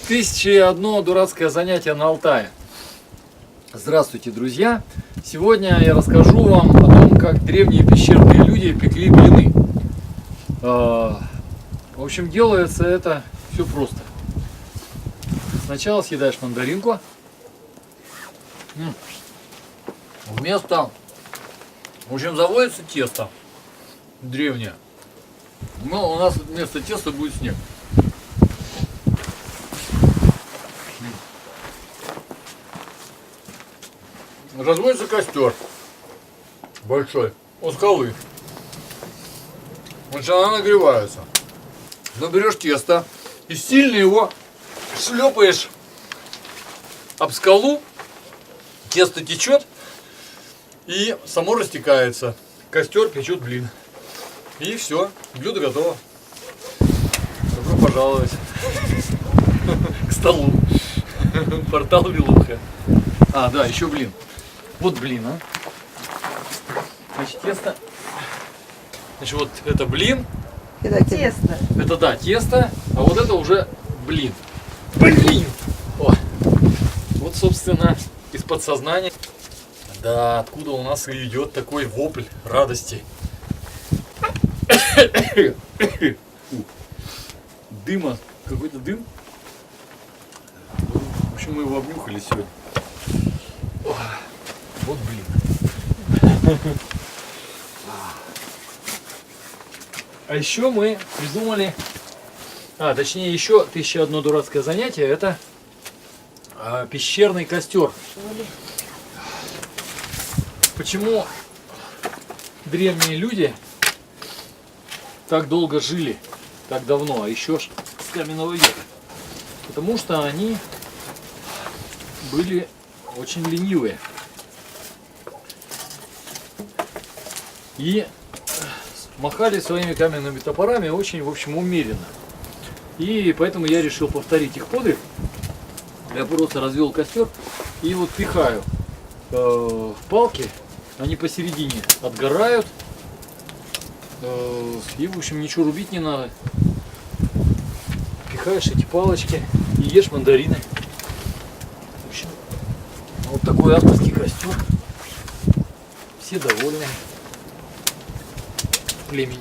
1001 дурацкое занятие на Алтае. Здравствуйте, друзья! Сегодня я расскажу вам о том, как древние пещерные люди пекли блины. В общем, делается это все просто. Сначала съедаешь мандаринку. Вместо... В общем, заводится тесто древнее. Но у нас вместо теста будет снег. Разводится костер большой у скалы. Значит, она нагревается. Но берешь тесто и сильно его шлепаешь об скалу. Тесто течет и само растекается. Костер печет блин. И все, блюдо готово. Добро пожаловать к столу. Портал Вилуха. А, да, еще блин. Вот блин, а. Значит, тесто. Значит, вот это блин. Это тесто. Это да, тесто. А вот это уже блин. Блин! О. Вот, собственно, из подсознания. Да, откуда у нас и идет такой вопль радости. Дыма. Какой-то дым. В общем, мы его обнюхали сегодня. Вот блин. А еще мы придумали, точнее еще 1001 дурацкое занятие, это пещерный костер. Почему древние люди так долго жили, так давно, а еще с каменного века? Потому что они были очень ленивые. И махали своими каменными топорами очень, в общем, умеренно. И поэтому я решил повторить их подвиг. Я просто развел костер и вот пихаю палки, они посередине отгорают. И, в общем, ничего рубить не надо. Пихаешь эти палочки и ешь мандарины. В общем, вот такой авторский костер. Все довольны. Племени.